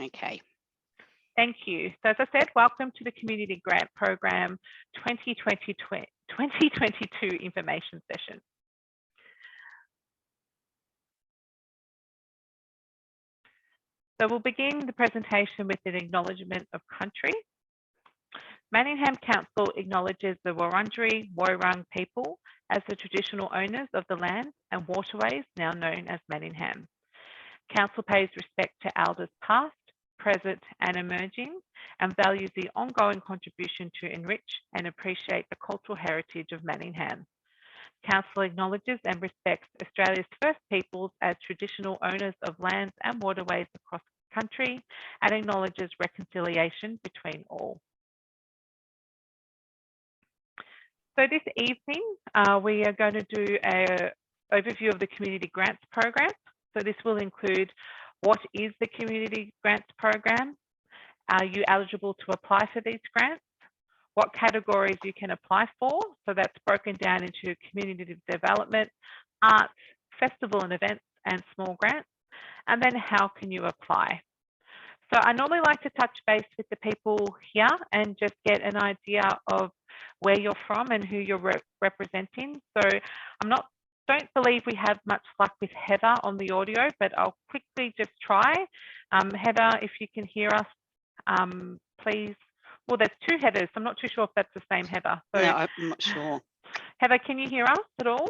Okay. Thank you. So as I said, welcome to the Community Grant Program 2022 information session. So we'll begin the presentation with an acknowledgement of country. Manningham Council acknowledges the Wurundjeri Woiwurrung people as the traditional owners of the land and waterways now known as Manningham. Council pays respect to elders past, present and emerging, and values the ongoing contribution to enrich and appreciate the cultural heritage of Manningham. Council acknowledges and respects Australia's First Peoples as traditional owners of lands and waterways across the country and acknowledges reconciliation between all. So this evening, we are going to do an overview of the Community Grants Program. So this will include what is the Community Grants Program? Are you eligible to apply for these grants? What categories you can apply for? So that's broken down into community development, arts, festival and events, and small grants. And then how can you apply? So I normally like to touch base with the people here and just get an idea of where you're from and who you're representing. So don't believe we have much luck with Heather on the audio, but I'll quickly just try. Heather, if you can hear us, please. Well, there's two Heathers. I'm not too sure if that's the same Heather. So, no, I'm not sure. Heather, can you hear us at all?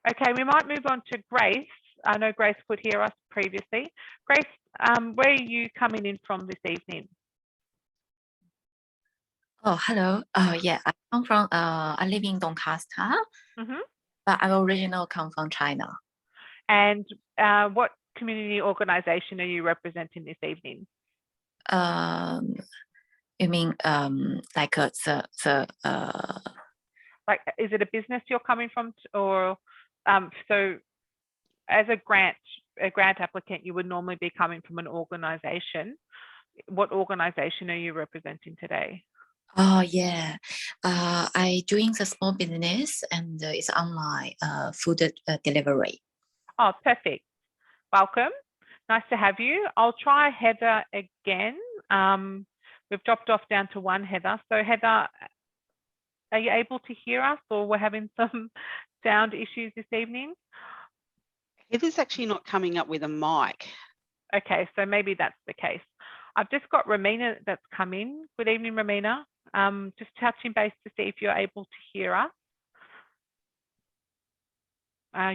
Okay, we might move on to Grace. I know Grace could hear us previously. Grace, where are you coming in from this evening? Oh, hello. Yeah, I come from, I live in Doncaster, Mm-hmm. but I originally come from China. And what community organization are you representing this evening? You mean like like, is it a business you're coming from, or so as a grant applicant, you would normally be coming from an organization. What organization are you representing today? Oh yeah, I doing the small business and it's online food delivery. Oh, perfect. Welcome. Nice to have you. I'll try Heather again. We've dropped off down to one Heather. So Heather, are you able to hear us, or we're having some sound issues this evening? Heather's actually not coming up with a mic. Okay, so maybe that's the case. I've just got Romina that's come in. Good evening, Romina. Just touching base to see if you're able to hear us.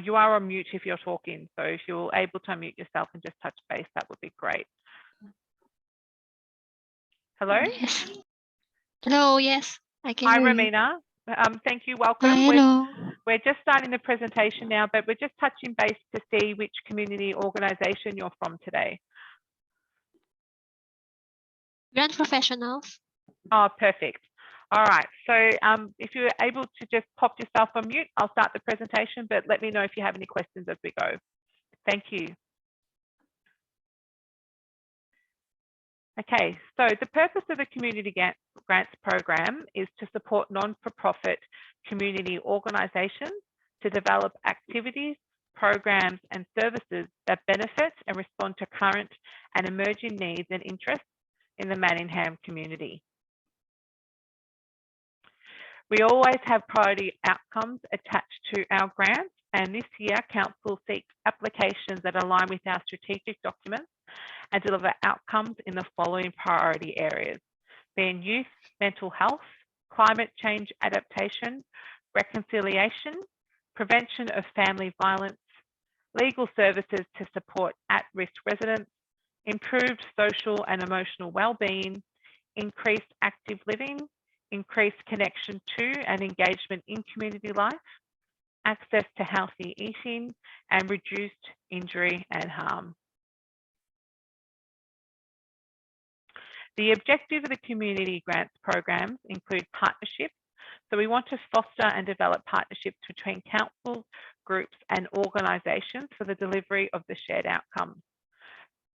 You are on mute if you're talking, so if you're able to unmute yourself and just touch base, that would be great. Hello? Yes. Hello, yes, I can Hi, hear Romina. Thank you, welcome. Hi, hello. We're just starting the presentation now, but we're just touching base to see which community organisation you're from today. Grant professionals. Oh, perfect. All right, so if you're able to just pop yourself on mute, I'll start the presentation, but let me know if you have any questions as we go. Thank you. Okay, so the purpose of the Community Grants Program is to support non-for-profit community organisations to develop activities, programs and services that benefit and respond to current and emerging needs and interests in the Manningham community. We always have priority outcomes attached to our grants, and this year Council seeks applications that align with our strategic documents and deliver outcomes in the following priority areas, being youth, mental health, climate change adaptation, reconciliation, prevention of family violence, legal services to support at-risk residents, improved social and emotional well-being, increased active living, increased connection to and engagement in community life, access to healthy eating, and reduced injury and harm. The objective of the community grants programs include partnerships. So we want to foster and develop partnerships between councils, groups and organisations for the delivery of the shared outcomes.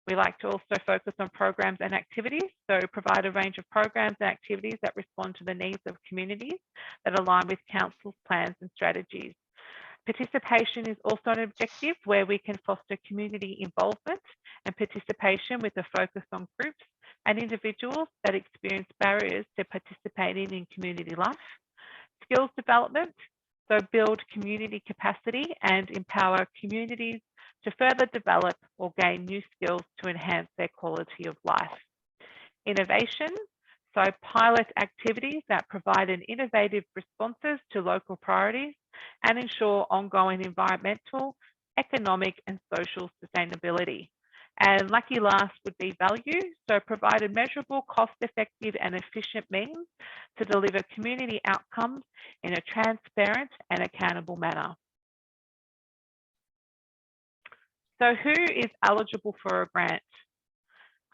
We like to also focus on programs and activities, so provide a range of programs and activities that respond to the needs of communities that align with council's plans and strategies. Participation is also an objective where we can foster community involvement and participation with a focus on groups and individuals that experience barriers to participating in community life. Skills development, so build community capacity and empower communities to further develop or gain new skills to enhance their quality of life. Innovation, so pilot activities that provide an innovative responses to local priorities and ensure ongoing environmental, economic and social sustainability. And lucky last would be value, so provide a measurable, cost-effective and efficient means to deliver community outcomes in a transparent and accountable manner. So who is eligible for a grant?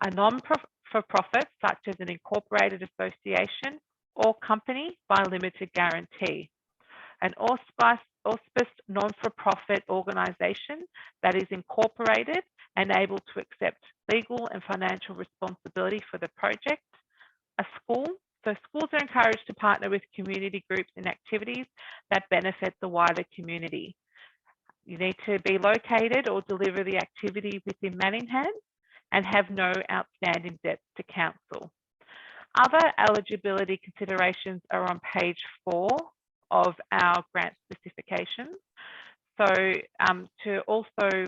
A non-for-profit such as an incorporated association or company by limited guarantee. An auspiced non-for-profit organisation that is incorporated and able to accept legal and financial responsibility for the project. A school, so schools are encouraged to partner with community groups in activities that benefit the wider community. You need to be located or deliver the activity within Manningham and have no outstanding debts to council. Other eligibility considerations are on page 4 of our grant specifications. So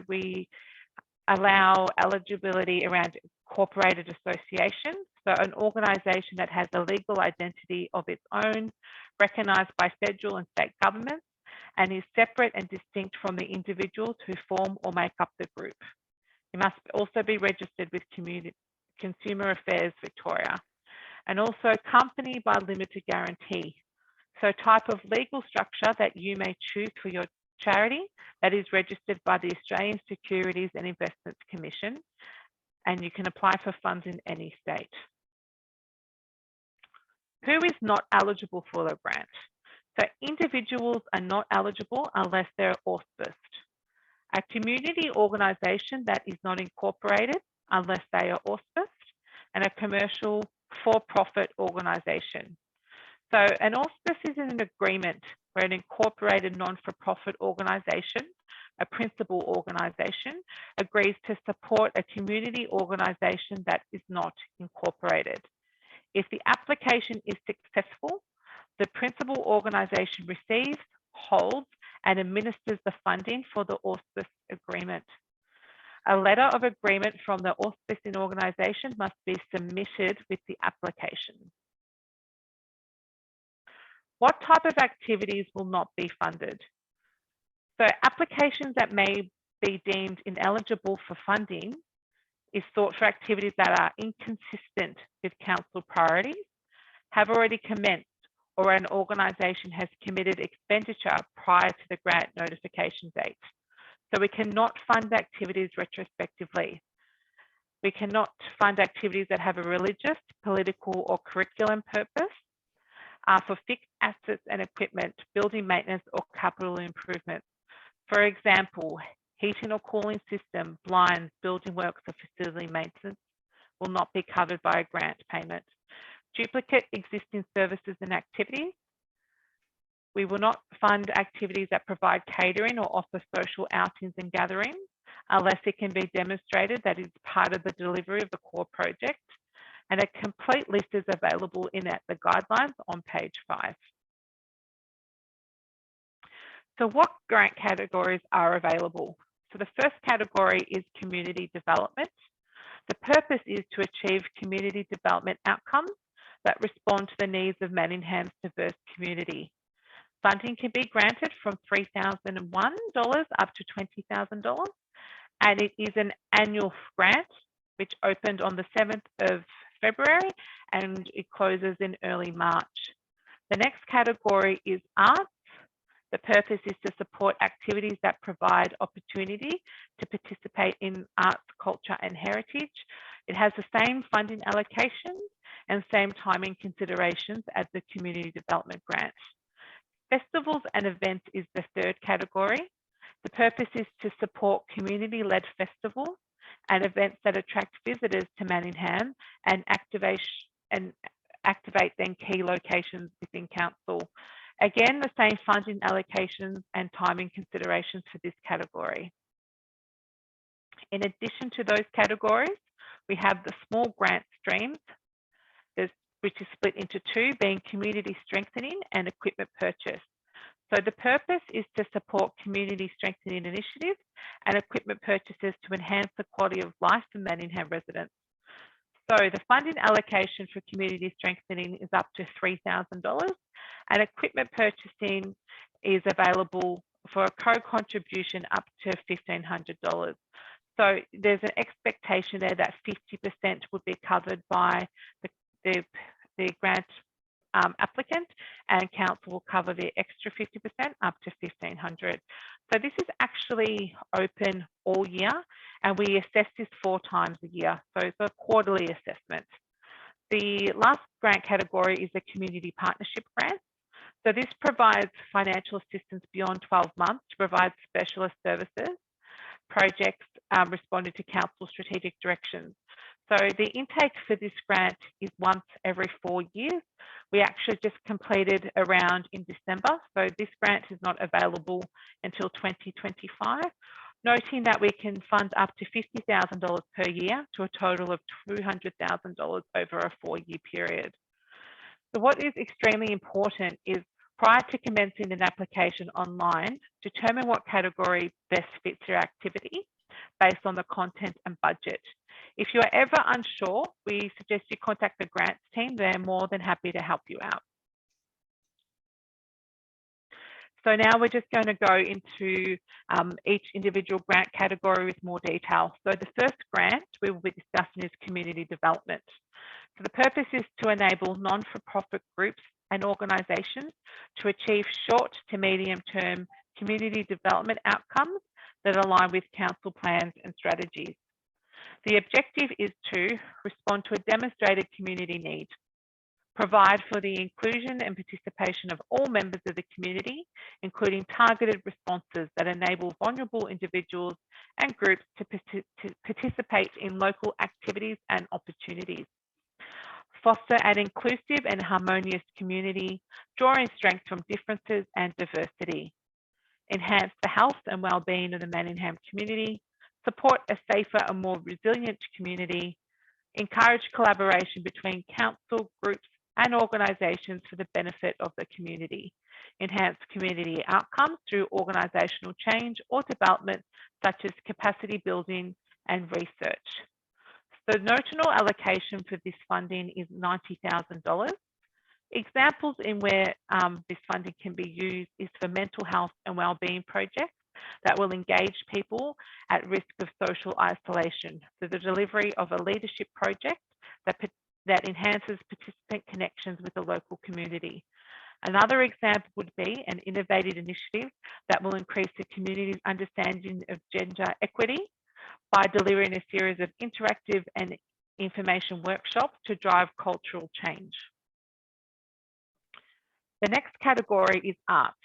we allow eligibility around incorporated associations, so an organisation that has a legal identity of its own, recognised by federal and state governments, and is separate and distinct from the individuals who form or make up the group. You must also be registered with Consumer Affairs Victoria, and also company by limited guarantee. So type of legal structure that you may choose for your charity that is registered by the Australian Securities and Investments Commission, and you can apply for funds in any state. Who is not eligible for the grant? So individuals are not eligible unless they're auspiced. A community organisation that is not incorporated unless they are auspiced, and a commercial for-profit organisation. So an auspice is an agreement where an incorporated non-for-profit organisation, a principal organisation, agrees to support a community organisation that is not incorporated. If the application is successful, the principal organisation receives, holds, and administers the funding for the auspice agreement. A letter of agreement from the auspicing organisation must be submitted with the application. What type of activities will not be funded? So applications that may be deemed ineligible for funding is sought for activities that are inconsistent with council priorities, have already commenced, or an organisation has committed expenditure prior to the grant notification date. So we cannot fund activities retrospectively. We cannot fund activities that have a religious, political, or curriculum purpose for fixed assets and equipment, building maintenance, or capital improvements. For example, heating or cooling system, blinds, building works, or facility maintenance will not be covered by a grant payment. Duplicate existing services and activities. We will not fund activities that provide catering or offer social outings and gatherings unless it can be demonstrated that it's part of the delivery of the core project. And a complete list is available in the guidelines on page 5. So what grant categories are available? So the first category is community development. The purpose is to achieve community development outcomes that respond to the needs of Manningham's diverse community. Funding can be granted from $3,001 up to $20,000, and it is an annual grant which opened on the 7th of February and it closes in early March. The next category is arts. The purpose is to support activities that provide opportunity to participate in arts, culture and heritage. It has the same funding allocations and same timing considerations as the community development grant. Festivals and events is the third category. The purpose is to support community-led festivals and events that attract visitors to Manningham and activate then key locations within council Again, the same funding allocations and timing considerations for this category. In addition to those categories, we have the small grant streams, which is split into two, being community strengthening and equipment purchase. So the purpose is to support community strengthening initiatives and equipment purchases to enhance the quality of life for Manningham residents. So the funding allocation for community strengthening is up to $3,000, and equipment purchasing is available for a co-contribution up to $1,500. So there's an expectation there that 50% would be covered by the grant applicant, and council will cover the extra 50% up to $1,500. So this is actually open all year, and we assess this 4 times a year. So it's a quarterly assessment. The last grant category is the community partnership grant. So this provides financial assistance beyond 12 months to provide specialist services, projects responding to council strategic directions. So the intake for this grant is once every 4 years. We actually just completed a round in December, so this grant is not available until 2025, noting that we can fund up to $50,000 per year to a total of $200,000 over a 4-year period. So what is extremely important is, prior to commencing an application online, determine what category best fits your activity based on the content and budget. If you are ever unsure, we suggest you contact the grants team. They're more than happy to help you out. So now we're just going to go into each individual grant category with more detail. So the first grant we will be discussing is community development. So the purpose is to enable non-for-profit groups and organisations to achieve short to medium-term community development outcomes that align with council plans and strategies. The objective is to respond to a demonstrated community need, provide for the inclusion and participation of all members of the community, including targeted responses that enable vulnerable individuals and groups to participate in local activities and opportunities, foster an inclusive and harmonious community, drawing strength from differences and diversity, enhance the health and well-being of the Manningham community, support a safer and more resilient community, encourage collaboration between council, groups and organisations for the benefit of the community, enhance community outcomes through organisational change or development such as capacity building and research. The notional allocation for this funding is $90,000. Examples in where this funding can be used is for mental health and wellbeing projects that will engage people at risk of social isolation. So the delivery of a leadership project that enhances participant connections with the local community. Another example would be an innovative initiative that will increase the community's understanding of gender equity by delivering a series of interactive and information workshops to drive cultural change. The next category is arts.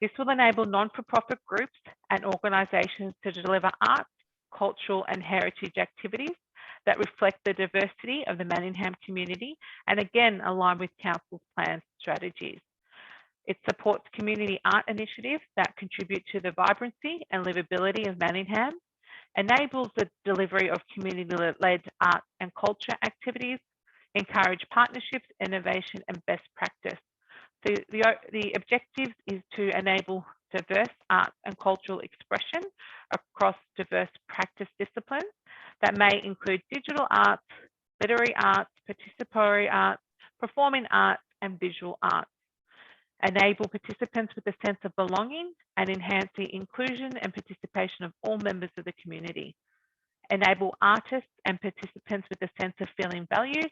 This will enable non-for-profit groups and organisations to deliver arts, cultural and heritage activities that reflect the diversity of the Manningham community and again align with council's plans and strategies. It supports community art initiatives that contribute to the vibrancy and livability of Manningham, enables the delivery of community-led art and culture activities, encourage partnerships, innovation and best practice. So the objective is to enable diverse arts and cultural expression across diverse practice disciplines that may include digital arts, literary arts, participatory arts, performing arts and visual arts. Enable participants with a sense of belonging and enhance the inclusion and participation of all members of the community. Enable artists and participants with a sense of feeling valued.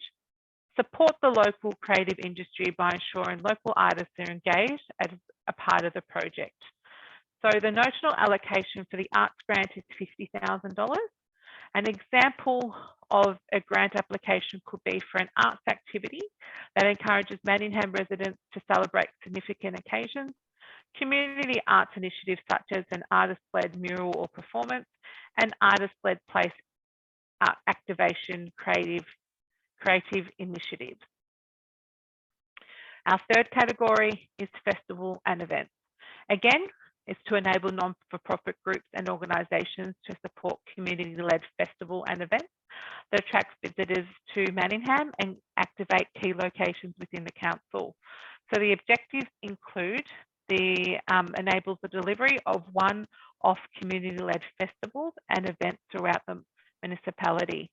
Support the local creative industry by ensuring local artists are engaged as a part of the project. So the notional allocation for the arts grant is $50,000. An example of a grant application could be for an arts activity that encourages Manningham residents to celebrate significant occasions, community arts initiatives such as an artist-led mural or performance, and artist-led place activation creative initiatives. Our third category is festival and events. Again, it's to enable non-for-profit groups and organisations to support community-led festival and events that attract visitors to Manningham and activate key locations within the council. So the objectives include enables the delivery of one-off community-led festivals and events throughout the municipality,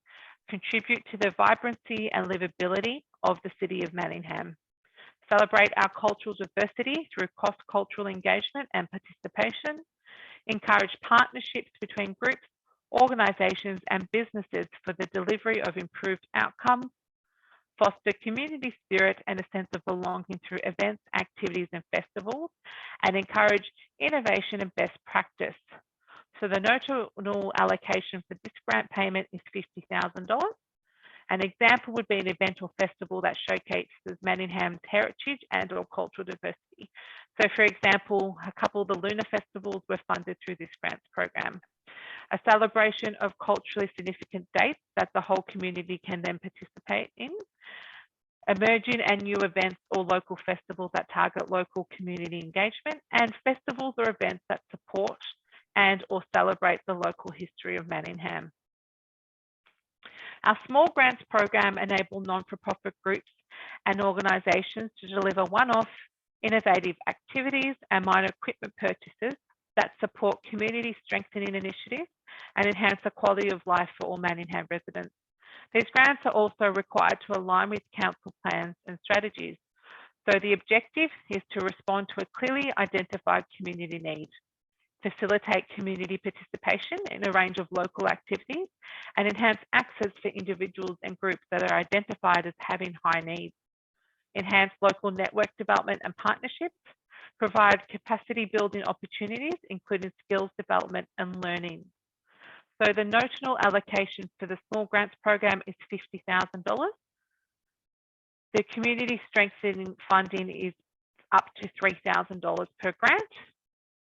contribute to the vibrancy and livability of the city of Manningham, celebrate our cultural diversity through cross-cultural engagement and participation, encourage partnerships between groups, organisations and businesses for the delivery of improved outcomes, foster community spirit and a sense of belonging through events, activities and festivals, and encourage innovation and best practice. So the notional allocation for this grant payment is $50,000. An example would be an event or festival that showcases Manningham's heritage and or cultural diversity. So for example, a couple of the lunar festivals were funded through this grants program. A celebration of culturally significant dates that the whole community can then participate in. Emerging and new events or local festivals that target local community engagement, and festivals or events that support and or celebrate the local history of Manningham. Our small grants program enable non-for-profit groups and organisations to deliver one-off innovative activities and minor equipment purchases that support community strengthening initiatives and enhance the quality of life for all Manningham residents. These grants are also required to align with council plans and strategies. So the objective is to respond to a clearly identified community need, facilitate community participation in a range of local activities, and enhance access for individuals and groups that are identified as having high needs, enhance local network development and partnerships, provide capacity building opportunities, including skills development and learning. So the notional allocation for the small grants program is $50,000. The community strengthening funding is up to $3,000 per grant.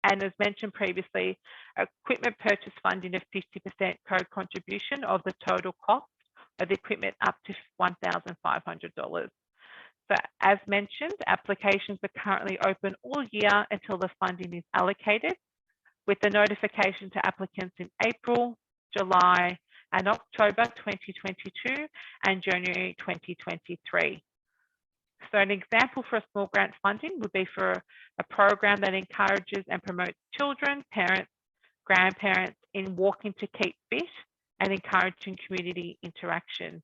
And as mentioned previously, equipment purchase funding of 50% co-contribution of the total cost of the equipment up to $1,500. So as mentioned, applications are currently open all year until the funding is allocated, with the notification to applicants in April, July and October 2022 and January 2023. So an example for a small grant funding would be for a program that encourages and promotes children, parents, grandparents in walking to keep fit and encouraging community interaction.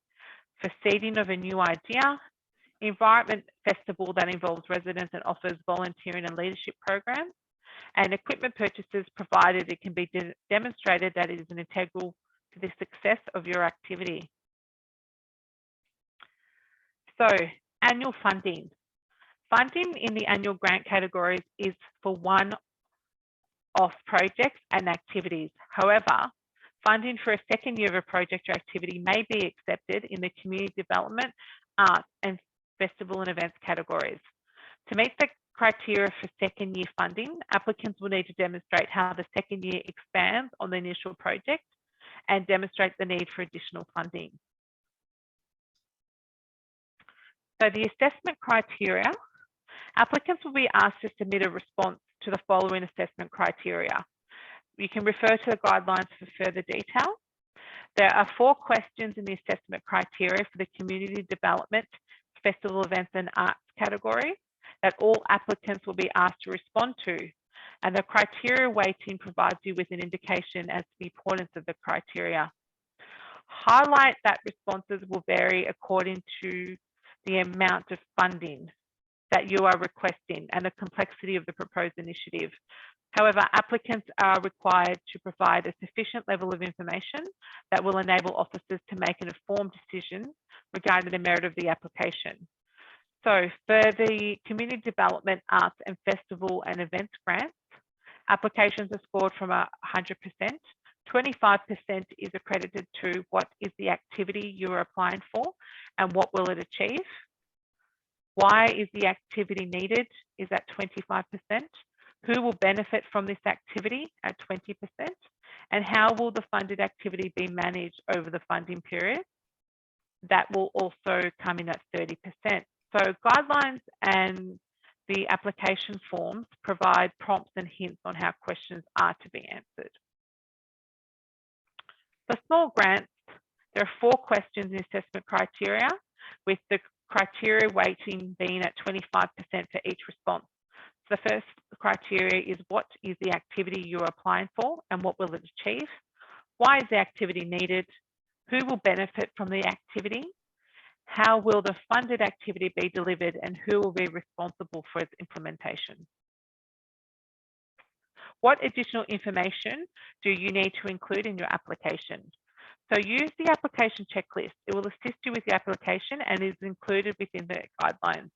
For seeding of a new idea, environment festival that involves residents and offers volunteering and leadership programs, and equipment purchases provided it can be demonstrated that it is an integral to the success of your activity. So annual funding. Funding in the annual grant categories is for one-off projects and activities. However, funding for a second year of a project or activity may be accepted in the community development, arts and festival and events categories. To meet the criteria for second year funding, applicants will need to demonstrate how the second year expands on the initial project and demonstrate the need for additional funding. So the assessment criteria, applicants will be asked to submit a response to the following assessment criteria. You can refer to the guidelines for further detail. There are 4 questions in the assessment criteria for the community development, festival events and arts category that all applicants will be asked to respond to. And the criteria weighting provides you with an indication as to the importance of the criteria. Highlight that responses will vary according to the amount of funding that you are requesting and the complexity of the proposed initiative. However, applicants are required to provide a sufficient level of information that will enable officers to make an informed decision regarding the merit of the application. So for the community development, arts and festival and events grants, applications are scored from 100%. 25% is accredited to what is the activity you are applying for and what will it achieve. Why is the activity needed is at 25%. Who will benefit from this activity at 20%? And how will the funded activity be managed over the funding period? That will also come in at 30%. So guidelines and the application forms provide prompts and hints on how questions are to be answered. For small grants, there are 4 questions in assessment criteria, with the criteria weighting being at 25% for each response. So the first criteria is, what is the activity you're applying for and what will it achieve? Why is the activity needed? Who will benefit from the activity? How will the funded activity be delivered and who will be responsible for its implementation? What additional information do you need to include in your application? So use the application checklist. It will assist you with the application and is included within the guidelines.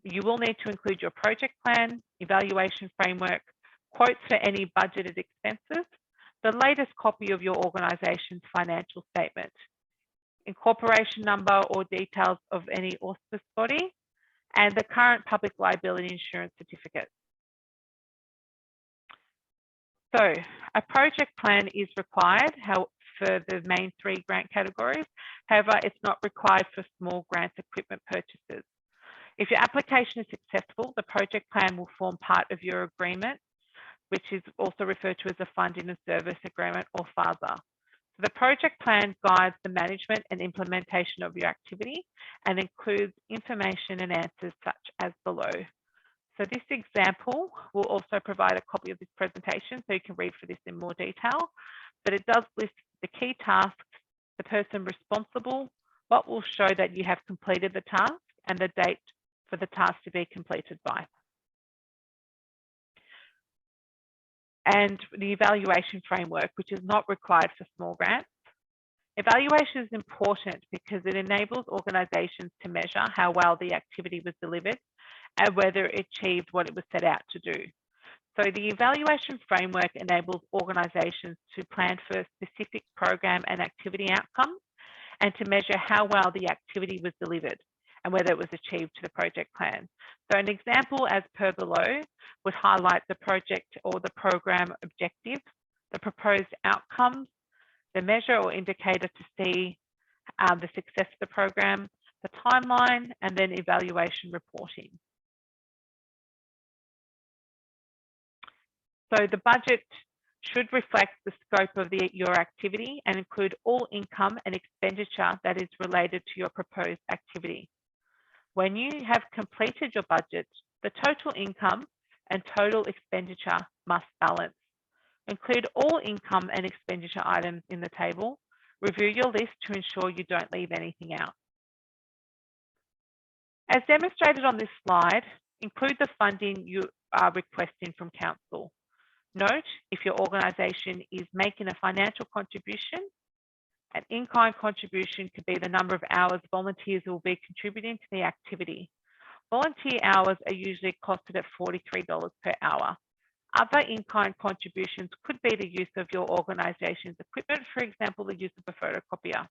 You will need to include your project plan, evaluation framework, quotes for any budgeted expenses, the latest copy of your organisation's financial statement, incorporation number or details of any auspice body, and the current public liability insurance certificate. So a project plan is required for the main 3 grant categories. However, it's not required for small grant equipment purchases. If your application is successful, the project plan will form part of your agreement, which is also referred to as a funding and service agreement, or FASA. So the project plan guides the management and implementation of your activity and includes information and answers such as below. So this example will also provide a copy of this presentation so you can read for this in more detail, but it does list the key tasks, the person responsible, what will show that you have completed the task, and the date for the task to be completed by. And the evaluation framework, which is not required for small grants. Evaluation is important because it enables organisations to measure how well the activity was delivered and whether it achieved what it was set out to do. So the evaluation framework enables organisations to plan for specific program and activity outcomes and to measure how well the activity was delivered and whether it was achieved to the project plan. So an example as per below would highlight the project or the program objectives, the proposed outcomes, the measure or indicator to see the success of the program, the timeline, and then evaluation reporting. So the budget should reflect the scope of your activity and include all income and expenditure that is related to your proposed activity. When you have completed your budget, the total income and total expenditure must balance. Include all income and expenditure items in the table. Review your list to ensure you don't leave anything out. As demonstrated on this slide, include the funding you are requesting from Council. Note, if your organisation is making a financial contribution, an in-kind contribution could be the number of hours volunteers will be contributing to the activity. Volunteer hours are usually costed at $43 per hour. Other in-kind contributions could be the use of your organisation's equipment, for example, the use of a photocopier.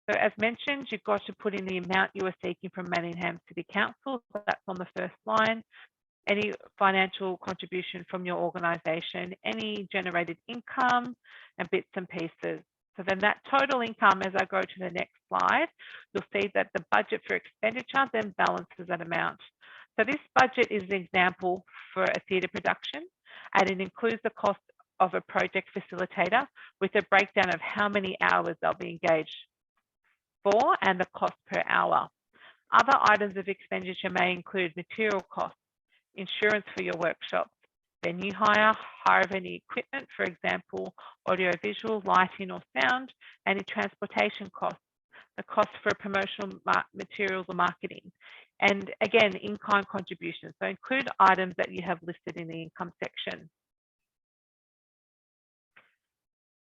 So as mentioned, you've got to put in the amount you are seeking from Manningham City Council. So that's on the first line. Any financial contribution from your organisation, any generated income and bits and pieces. So then that total income, as I go to the next slide, you'll see that the budget for expenditure then balances that amount. So this budget is an example for a theatre production, and it includes the cost of a project facilitator with a breakdown of how many hours they'll be engaged for and the cost per hour. Other items of expenditure may include material costs, insurance for your workshops, venue hire, hire of any equipment, for example, audio-visual, lighting or sound, any transportation costs, the cost for promotional materials or marketing, and again, in-kind contributions. So include items that you have listed in the income section.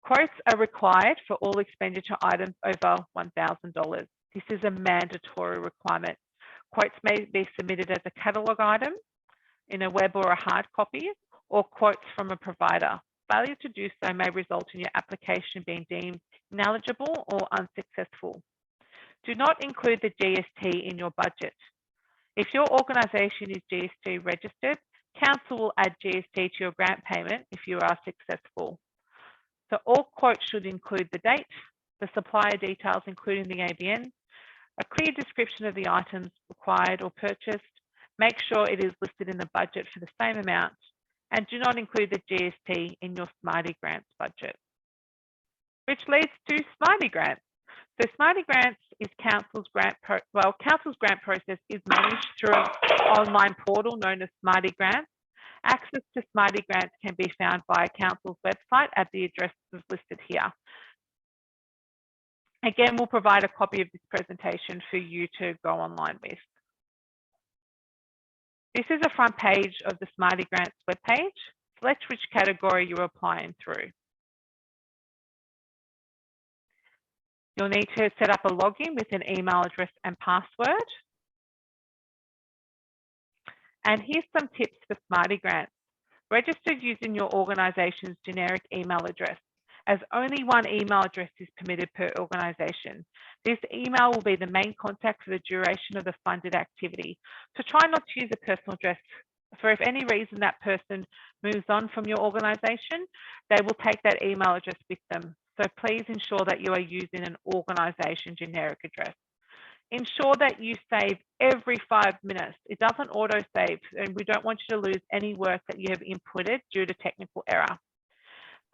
Quotes are required for all expenditure items over $1,000. This is a mandatory requirement. Quotes may be submitted as a catalogue item in a web or a hard copy, or quotes from a provider. Failure to do so may result in your application being deemed ineligible or unsuccessful. Do not include the GST in your budget. If your organisation is GST registered, Council will add GST to your grant payment if you are successful. So all quotes should include the date, the supplier details including the ABN, a clear description of the items required or purchased, make sure it is listed in the budget for the same amount, and do not include the GST in your Smarty Grants budget. Which leads to Smarty Grants. So Smarty Grants is Council's grant process is managed through an online portal known as Smarty Grants. Access to Smarty Grants can be found via Council's website at the addresses listed here. Again, we'll provide a copy of this presentation for you to go online with. This is a front page of the Smarty Grants webpage. Select which category you're applying through. You'll need to set up a login with an email address and password. And here's some tips for Smarty Grants. Register using your organisation's generic email address, as only one email address is permitted per organisation. This email will be the main contact for the duration of the funded activity. So try not to use a personal address, for if any reason that person moves on from your organisation, they will take that email address with them. So please ensure that you are using an organisation generic address. Ensure that you save every 5 minutes. It doesn't auto-save, and we don't want you to lose any work that you have inputted due to technical error.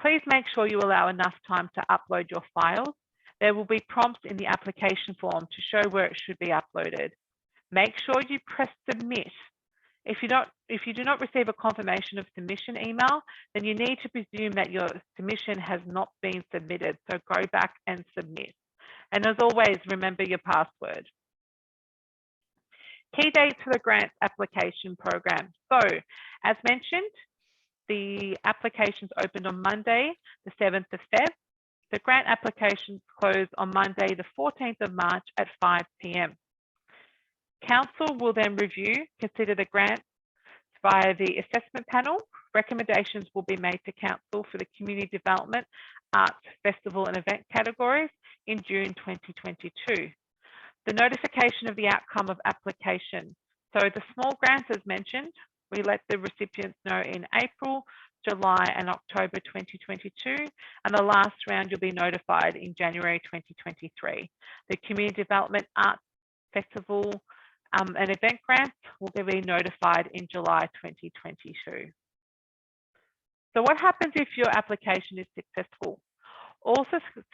Please make sure you allow enough time to upload your files. There will be prompts in the application form to show where it should be uploaded. Make sure you press submit. If you do not receive a confirmation of submission email, then you need to presume that your submission has not been submitted. So go back and submit. And as always, remember your password. Key dates for the grant application program. So as mentioned, the applications opened on Monday, the 7th of Feb. The grant applications close on Monday, the 14th of March at 5 p.m. Council will then review, consider the grant via the assessment panel. Recommendations will be made to Council for the community development, arts, festival and event categories in June 2022. The notification of the outcome of application. So the small grants, as mentioned, we let the recipients know in April, July and October 2022, and the last round you'll be notified in January 2023. The community development, arts, festival and event grants will be notified in July 2022. So what happens if your application is successful? All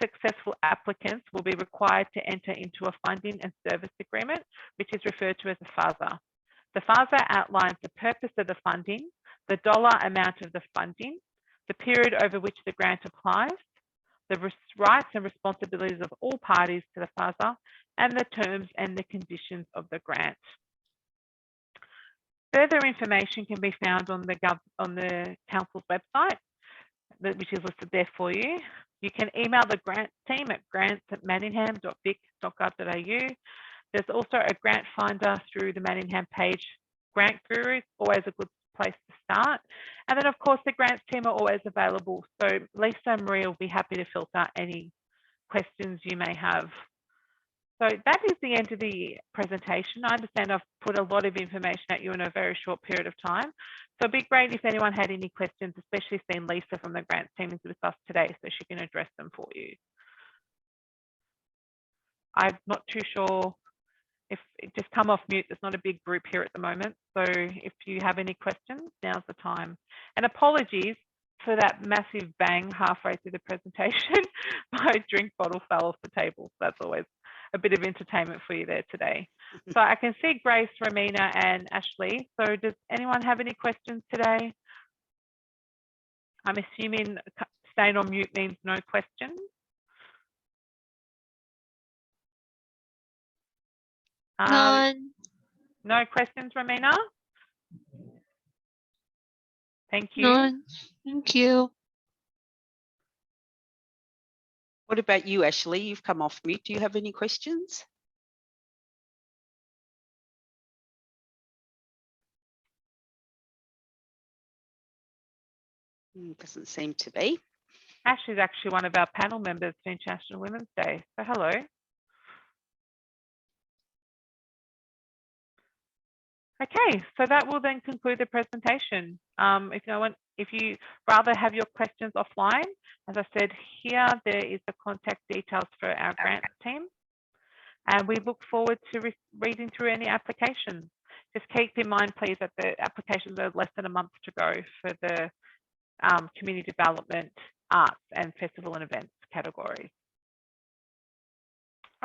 successful applicants will be required to enter into a funding and service agreement, which is referred to as a FASA. The FASA outlines the purpose of the funding, the dollar amount of the funding, the period over which the grant applies, the rights and responsibilities of all parties to the FASA, and the terms and the conditions of the grant. Further information can be found on the Council's website, which is listed there for you. You can email the grant team at grants@manningham.vic.gov.au. There's also a grant finder through the Manningham page. Grant Gurus, always a good place to start. And then of course the grants team are always available. So Lisa and Maria will be happy to filter any questions you may have. So that is the end of the presentation. I understand I've put a lot of information at you in a very short period of time. So it'd be great if anyone had any questions, especially seeing Lisa from the grants team is with us today, so she can address them for you. I'm not too sure if just come off mute. There's not a big group here at the moment. So if you have any questions, now's the time. And apologies for that massive bang halfway through the presentation. My drink bottle fell off the table. So that's always a bit of entertainment for you there today. So I can see Grace, Romina and Ashley. So does anyone have any questions today? I'm assuming staying on mute means no questions. None. No questions, Romina? Thank you. None. Thank you. What about you, Ashley? You've come off mute. Do you have any questions? Doesn't seem to be. Ashley's actually one of our panel members for International Women's Day. So hello. Okay, so that will then conclude the presentation. If you rather have your questions offline, as I said here, there is the contact details for our grants team. and we look forward to reading through any applications. Just keep in mind, please, that the applications are less than a month to go for the community development, arts, and festival and events categories.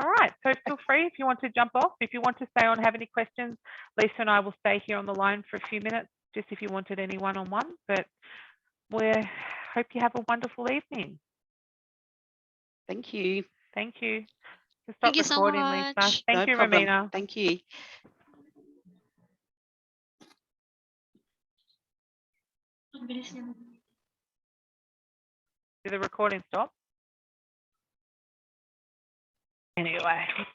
All right, so feel free if you want to jump off. If you want to stay on, have any questions, Lisa and I will stay here on the line for a few minutes, just if you wanted any one-on-one, but we hope you have a wonderful evening. Thank you. Thank you. Stop Thank you so recording, Lisa. much. Thank No you, problem. Romina. Thank you. Did the recording stop? Anyway.